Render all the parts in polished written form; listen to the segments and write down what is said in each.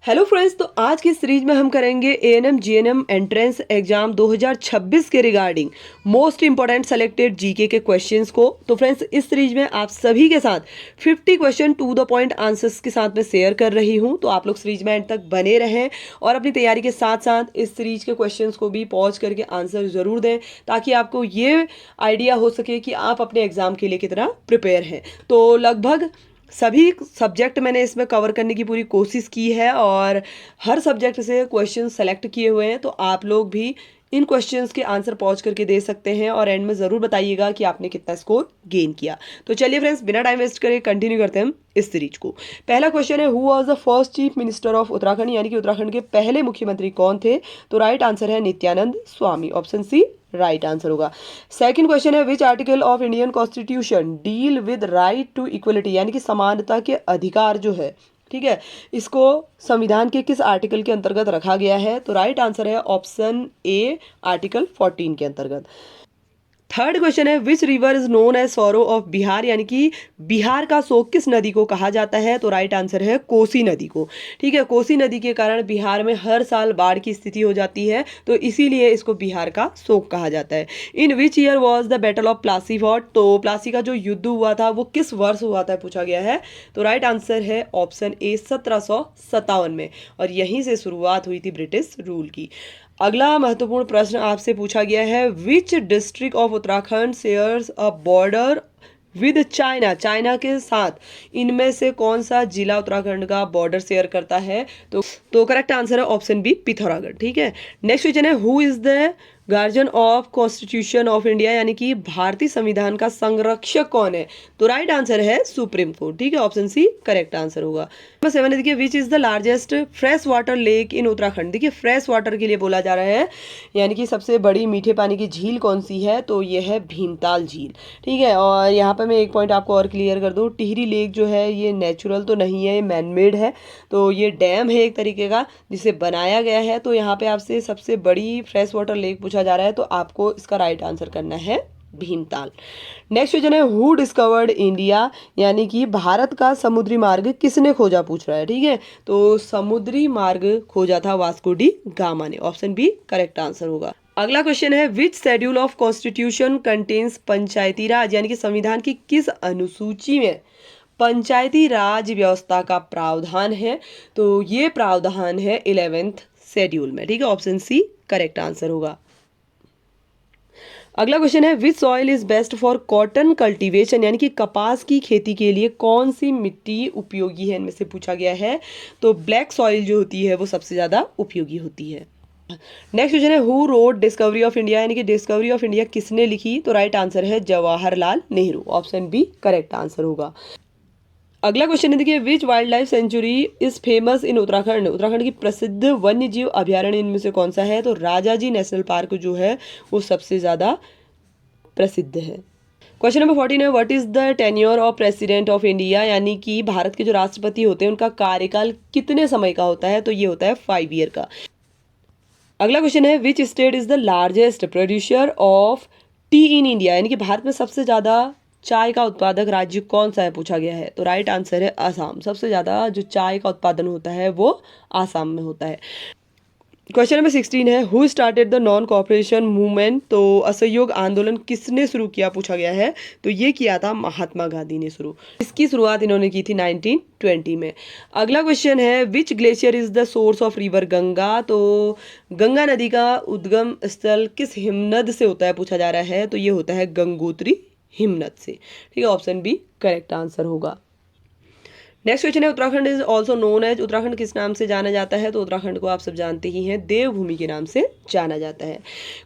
Hello friends, तो आज की सीरीज में हम करेंगे एएनएम जीएनएम एंट्रेंस एग्जाम 2026 के regarding most important selected GK के क्वेश्चंस को। तो फ्रेंड्स, इस सीरीज में आप सभी के साथ 50 question to the point answers के साथ में शेयर कर रही हूं। तो आप लोग सीरीज में एंड तक बने रहें और अपनी तैयारी के साथ साथ इस सीरीज के क्वेश्चंस को भी पॉज करके आंसर जरूर दें, ताकि आपको ये आइडिया हो सके कि आप अपने एग्जाम के लिए कितना प्रिपेयर हैं। तो लगभग सभी सब्जेक्ट मैंने इसमें कवर करने की पूरी कोशिश की है और हर सब्जेक्ट से क्वेश्चन सेलेक्ट किए हुए हैं। तो आप लोग भी इन क्वेश्चंस के आंसर पहुंच करके दे सकते हैं और एंड में ज़रूर बताइएगा कि आपने कितना स्कोर गेन किया। तो चलिए फ्रेंड्स, बिना टाइम वेस्ट करे कंटिन्यू करते हैं हम इस सीरीज को। पहला क्वेश्चन है, who was the first chief minister of Uttarakhand, यानी कि उत्तराखंड के पहले मुख्यमंत्री कौन थे? तो राइट आंसर है Nityanand Swami, option C right answer होगा। सेकंड क्वेश्चन है, which article of Indian constitution deal with right to equality, यानी कि समानता के अधिकार जो है, ठीक है, इसको संविधान के किस आर्टिकल के अंतर्गत रखा गया है? तो राइट आंसर है ऑप्शन ए, आर्टिकल 14 के अंतर्गत। थर्ड क्वेश्चन है, which river is known as sorrow of Bihar, यानी कि बिहार का शोक किस नदी को कहा जाता है? तो राइट आंसर है कोसी नदी को। ठीक है, कोसी नदी के कारण बिहार में हर साल बाढ़ की स्थिति हो जाती है, तो इसीलिए इसको बिहार का शोक कहा जाता है। In which year was the battle of Plassey fought, तो प्लासी का जो युद्ध हुआ था वो किस वर्ष हुआ था पूछा गया है। तो राइट आंसर है ऑप्शन ए, 1757 में, और यहीं से शुरुआत हुई थी ब्रिटिश रूल की। अगला महत्वपूर्ण प्रश्न आपसे पूछा गया है, which district of Uttarakhand shares a border with China, China के साथ इनमें से कौन सा जिला उत्तराखंड का बॉर्डर शेयर करता है? तो करेक्ट आंसर है ऑप्शन बी, पिथौरागढ़। ठीक है, नेक्स्ट क्वेश्चन है, who is the guardian of constitution of India, यानी कि भारतीय संविधान का संरक्षक कौन है? तो राइट आंसर है सुप्रीम कोर्ट। ठीक है, ऑप्शन सी करेक्ट आंसर होगा। नंबर 7 है, देखिए, which is the largest fresh water lake in Uttarakhand. देखिए, फ्रेश वाटर के लिए बोला जा रहा है, यानी कि सबसे बड़ी मीठे पानी की झील कौन सी है? तो ये है भीमताल झील। ठीक है, और यहाँ पर मैं एक पॉइंट आपको और क्लियर कर दूँ, टिहरी लेक जो है ये नेचुरल तो नहीं है, ये मैनमेड है। तो ये डैम है एक तरीके का जिसे बनाया गया है। तो यहाँ पे आपसे सबसे बड़ी फ्रेश वाटर लेक पूछा जा रहा है, तो आपको इसका राइट आंसर करना है भीमताल। नेक्स्ट क्वेश्चन है, हु डिस्कवर्ड इंडिया, यानी कि भारत का समुद्री मार्ग किसने खोजा पूछ रहा है। ठीक है, तो समुद्री मार्ग खोजा था वास्को डी गामा ने, ऑप्शन बी करेक्ट आंसर होगा। अगला क्वेश्चन है, विच शेड्यूल ऑफ कॉन्स्टिट्यूशन कंटेन्स पंचायती राज, यानी कि संविधान की किस अनुसूची में पंचायती राज व्यवस्था का प्रावधान है? तो ये प्रावधान है 11th शेड्यूल में। ठीक है, ऑप्शन सी करेक्ट आंसर होगा। अगला क्वेश्चन है, विच soil is best for cotton cultivation, यानी कि कपास की खेती के लिए कौन सी मिट्टी उपयोगी है? इनमें से पूछा गया है। तो ब्लैक सॉइल जो होती है वो सबसे ज़्यादा उपयोगी होती है। नेक्स्ट क्वेश्चन है, who wrote discovery of India, यानी कि डिस्कवरी ऑफ इंडिया किसने लिखी? तो राइट आंसर है Jawaharlal Nehru, option B correct answer होगा। अगला क्वेश्चन है, देखिए, which wildlife sanctuary is famous in Uttarakhand, Uttarakhand की प्रसिद्ध वन्य जीव अभ्यारण्य इनमें से कौन सा है? तो राजाजी नेशनल पार्क जो है वो सबसे ज़्यादा प्रसिद्ध है। क्वेश्चन नंबर 14 है, what is the tenure of president of India, यानी कि भारत के जो राष्ट्रपति होते हैं उनका कार्यकाल कितने समय का होता है? तो ये होता है 5 ईयर का। अगला क्वेश्चन है, which state is the largest producer of T in India, यानी कि भारत में सबसे ज़्यादा चाय का उत्पादक राज्य कौन सा है पूछा गया है? तो राइट आंसर है असम। सबसे ज़्यादा जो चाय का उत्पादन होता है वो आसाम में होता है। क्वेश्चन नंबर 16 है, who started the non cooperation movement, तो असहयोग आंदोलन किसने शुरू किया पूछा गया है? तो ये किया था महात्मा गांधी ने शुरू। इसकी शुरुआत इन्होंने की थी 1920 में। अगला क्वेश्चन है, which glacier is the source of river Ganga, तो गंगा नदी का उद्गम स्थल किस हिमनद से होता है पूछा जा रहा है? तो ये होता है गंगोत्री हिमनद से। ठीक है, ऑप्शन बी करेक्ट आंसर होगा। नेक्स्ट क्वेश्चन है, Uttarakhand is also known as, Uttarakhand किस नाम से जाना जाता है? तो उत्तराखंड को आप सब जानते ही हैं, देवभूमि के नाम से जाना जाता है।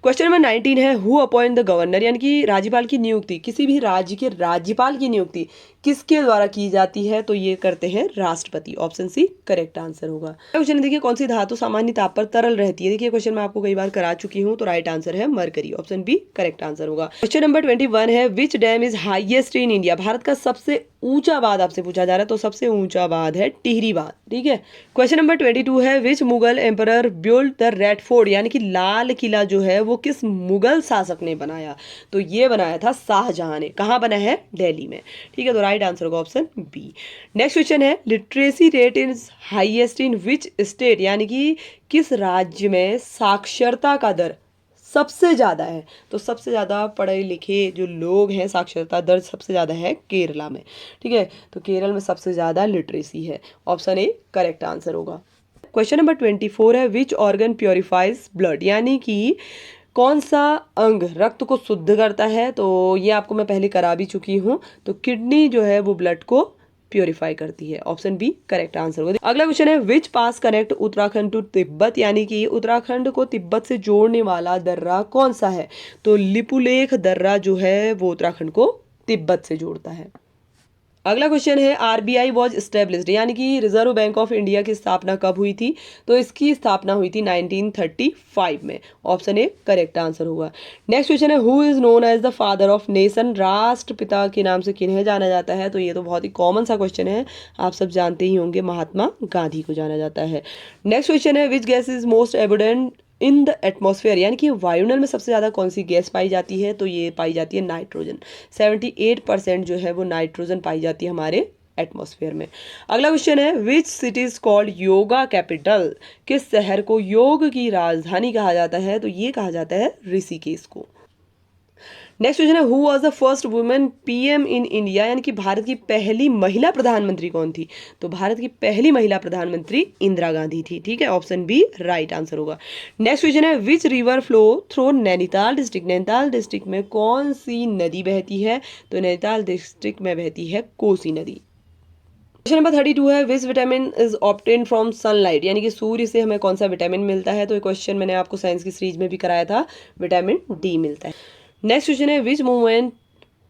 क्वेश्चन नंबर 19 है, हु अपॉइंट द गवर्नर, यानी कि राज्यपाल की नियुक्ति, किसी भी राज्य के राज्यपाल की नियुक्ति किसके द्वारा की जाती है? तो ये करते हैं राष्ट्रपति, ऑप्शन सी करेक्ट आंसर होगा। क्वेश्चन देखिए, कौन सी धातु सामान्य ताप पर तरल रहती है? देखिए, क्वेश्चन मैं आपको कई बार करा चुकी हूँ, तो राइट आंसर है mercury, option B correct answer होगा। क्वेश्चन नंबर 21 है, which dam is highest in India, Bharat का सबसे ऊंचा बांध आपसे पूछा जा रहा है, तो सबसे ऊंचा बांध है टिहरी बांध। ठीक है, क्वेश्चन नंबर 22 है, which Mughal emperor build the red fort, यानी कि लाल किला जो है वो किस मुगल शासक ने बनाया? तो ये बनाया था शाहजहां ने। कहाँ बना है? दिल्ली में। ठीक है, तो राइट राइट आंसर होगा ऑप्शन बी। नेक्स्ट क्वेश्चन है literacy rate is highest in which state, यानी कि किस राज्य में साक्षरता का दर सबसे ज़्यादा है। तो सबसे ज़्यादा पढ़े लिखे जो लोग हैं, साक्षरता दर सबसे ज़्यादा है केरला में। ठीक है, तो केरल में सबसे ज़्यादा लिटरेसी है। ऑप्शन ए करेक्ट आंसर होगा। क्वेश्चन नंबर 24 है विच ऑर्गन प्योरीफाइज ब्लड, यानी कि कौन सा अंग रक्त को शुद्ध करता है। तो ये आपको मैं पहले करा भी चुकी हूँ। तो किडनी जो है वो ब्लड को प्योरीफाई करती है। ऑप्शन बी करेक्ट आंसर होगा। अगला क्वेश्चन है विच पास कनेक्ट उत्तराखंड टू तिब्बत, यानी कि उत्तराखंड को तिब्बत से जोड़ने वाला दर्रा कौन सा है। तो लिपुलेख दर्रा जो है वो उत्तराखंड को तिब्बत से जोड़ता है। अगला क्वेश्चन है आरबीआई वॉज स्टेब्लिश्ड, यानी कि रिजर्व बैंक ऑफ इंडिया की स्थापना कब हुई थी। तो इसकी स्थापना हुई थी 1935 में। ऑप्शन ए करेक्ट आंसर होगा। नेक्स्ट क्वेश्चन है who is known as the father of nation, राष्ट्रपिता के नाम से किन्हें जाना जाता है। तो ये तो बहुत ही कॉमन सा क्वेश्चन है, आप सब जानते ही होंगे, महात्मा गांधी को जाना जाता है। नेक्स्ट क्वेश्चन है which gas is most abundant in the atmosphere, यानी कि वायुमंडल में सबसे ज़्यादा कौन सी गैस पाई जाती है। तो ये पाई जाती है नाइट्रोजन। 78% जो है वो नाइट्रोजन पाई जाती है हमारे एटमॉस्फेयर में। अगला क्वेश्चन है which city is called yoga capital, किस शहर को योग की राजधानी कहा जाता है। तो ये कहा जाता है ऋषिकेश को। नेक्स्ट क्वेश्चन है who was the first women PM in India, यानी कि भारत की पहली महिला प्रधानमंत्री कौन थी। तो भारत की पहली महिला प्रधानमंत्री इंदिरा गांधी थी। ठीक है, ऑप्शन बी राइट आंसर होगा। नेक्स्ट क्वेश्चन है which river flow through Nainital district, Nainital district में कौन सी नदी बहती है। तो नैनीताल डिस्ट्रिक्ट में बहती है कोसी नदी। क्वेश्चन नंबर 32 है which vitamin is obtain from sunlight, यानी कि सूर्य से हमें कौन सा विटामिन मिलता है। तो ये क्वेश्चन मैंने आपको साइंस की सीरीज में भी कराया था, विटामिन डी मिलता है। नेक्स्ट क्वेश्चन है विच मूवमेंट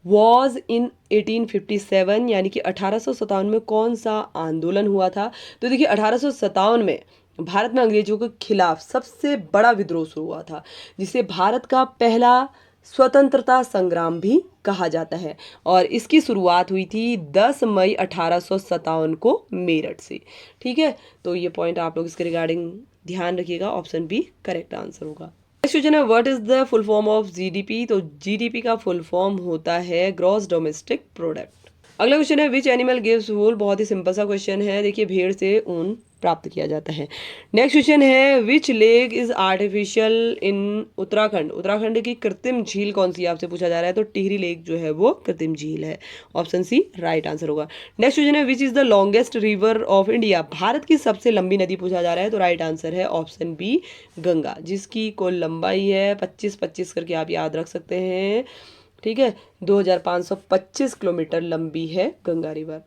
वॉज इन 1857, यानी कि 1857 में कौन सा आंदोलन हुआ था। तो देखिए 1857 में भारत में अंग्रेजों के खिलाफ सबसे बड़ा विद्रोह शुरू हुआ था, जिसे भारत का पहला स्वतंत्रता संग्राम भी कहा जाता है। और इसकी शुरुआत हुई थी 10 मई 1857 को मेरठ से। ठीक है, तो ये पॉइंट आप लोग इसके रिगार्डिंग ध्यान रखिएगा। ऑप्शन बी करेक्ट आंसर होगा। नेक्स्ट क्वेश्चन है what is the full form of GDP. तो जीडीपी का फुल फॉर्म होता है ग्रॉस डोमेस्टिक प्रोडक्ट। अगला क्वेश्चन है विच एनिमल गिव्स वूल, बहुत ही सिंपल सा क्वेश्चन है। देखिए भेड़ से ऊन प्राप्त किया जाता है। नेक्स्ट क्वेश्चन है विच लेक इज आर्टिफिशियल इन उत्तराखंड, उत्तराखंड की कृत्रिम झील कौन सी आपसे पूछा जा रहा है। तो टिहरी लेक जो है वो कृत्रिम झील है। ऑप्शन सी राइट आंसर होगा। नेक्स्ट क्वेश्चन है which is the longest river of India, Bharat की सबसे लंबी नदी पूछा जा रहा है। तो राइट आंसर है ऑप्शन बी गंगा, जिसकी कुल लंबाई है 25 करके आप याद रख सकते हैं। ठीक है, 2525 किलोमीटर लंबी है Ganga river.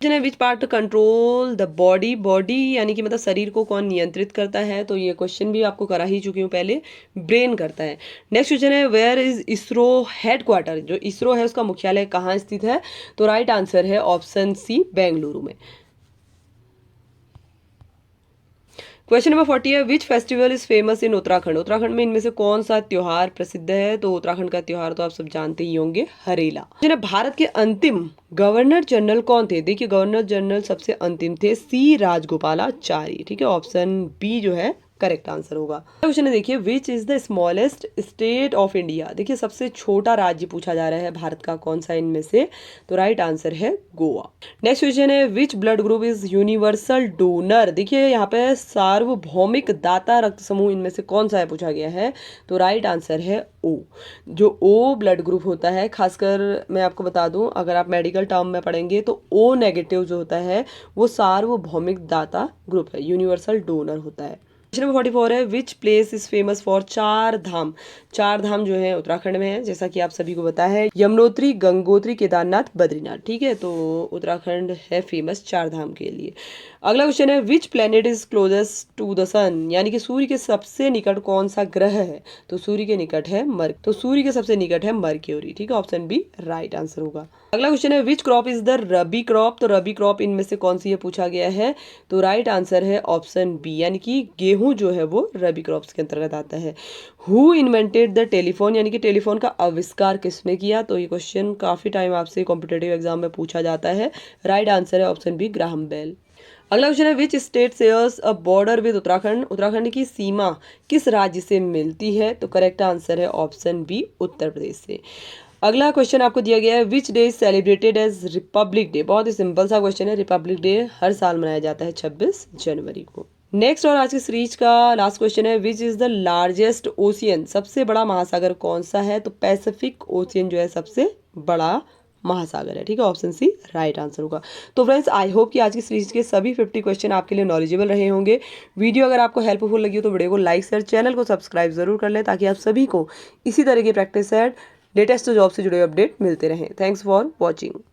Which part control the body, body यानी कि मतलब शरीर को कौन नियंत्रित करता है। तो ये क्वेश्चन भी आपको करा ही चुकी हूँ पहले, ब्रेन करता है। नेक्स्ट क्वेश्चन है वेयर इज इसरो हेडक्वार्टर, जो इसरो है उसका मुख्यालय कहाँ स्थित है। तो राइट आंसर है ऑप्शन सी बेंगलुरु में। क्वेश्चन नंबर 40 है which festival is famous in Uttarakhand, Uttarakhand में इनमें से कौन सा त्योहार प्रसिद्ध है। तो उत्तराखंड का त्योहार तो आप सब जानते ही होंगे, हरेला। भारत के अंतिम गवर्नर जनरल कौन थे। देखिए गवर्नर जनरल सबसे अंतिम थे सी राजगोपालाचारी। ठीक है, ऑप्शन बी जो है करेक्ट आंसर होगा। क्वेश्चन है देखिए which is the smallest state of India, देखिए सबसे छोटा राज्य पूछा जा रहा है भारत का कौन सा इनमें से। तो राइट आंसर है गोवा। नेक्स्ट क्वेश्चन है which blood group is universal donor, देखिए यहाँ पे सार्वभौमिक दाता रक्त समूह इनमें से कौन सा है पूछा गया है। तो राइट आंसर है ओ, जो ओ ब्लड ग्रुप होता है, खासकर मैं आपको बता दूं अगर आप मेडिकल टर्म में पढ़ेंगे तो ओ नेगेटिव जो होता है वो सार्वभौमिक दाता ग्रुप है, यूनिवर्सल डोनर होता है। क्वेश्चन नंबर 44 है which place is famous for चार धाम, चार धाम जो है उत्तराखंड में है, जैसा कि आप सभी को पता है यमुनोत्री, गंगोत्री, केदारनाथ, बद्रीनाथ। ठीक है, तो उत्तराखंड है फेमस चार धाम के लिए। अगला क्वेश्चन है which planet is closest to the sun, यानी कि सूर्य के सबसे निकट कौन सा ग्रह है। तो सूर्य के निकट है तो सूर्य के सबसे निकट है मर्क्यूरी। ठीक है, ऑप्शन बी राइट आंसर होगा। अगला क्वेश्चन है which crop is the rabi crop, तो रबी क्रॉप इनमें से कौन सी है पूछा गया है। तो राइट आंसर है ऑप्शन बी, यानी कि गेहूं जो है वो रबी क्रॉप्स के अंतर्गत आता है। हु इन्वेंटेड द टेलीफोन, यानी कि टेलीफोन का आविष्कार किसने किया। तो ये क्वेश्चन काफी टाइम आपसे कॉम्पिटेटिव एग्जाम में पूछा जाता है। राइट आंसर है ऑप्शन बी ग्राहम बेल। अगला क्वेश्चन है which state shares a border with Uttarakhand, Uttarakhand की सीमा किस राज्य से मिलती है। तो करेक्ट आंसर है ऑप्शन बी उत्तर प्रदेश से। अगला क्वेश्चन आपको दिया गया है, which day is celebrated as republic day. बहुत ही सिंपल सा क्वेश्चन है। रिपब्लिक डे हर साल मनाया जाता है 26 जनवरी को। नेक्स्ट और आज की सीरीज का लास्ट क्वेश्चन है, which is the largest ocean. सबसे बड़ा महासागर कौन सा है? तो पैसिफिक ओशियन जो है सबसे बड़ा महासागर है। ठीक है, ऑप्शन सी राइट आंसर होगा। तो फ्रेंड्स, आई होप कि आज की सीरीज के सभी 50 क्वेश्चन आपके लिए नॉलेजेबल रहे होंगे। वीडियो अगर आपको हेल्पफुल लगी हो तो वीडियो को लाइक शेयर, चैनल को सब्सक्राइब जरूर कर लें, ताकि आप सभी को इसी तरह की प्रैक्टिस सेट, लेटेस्ट जॉब से जुड़े अपडेट मिलते रहें। Thanks for watching.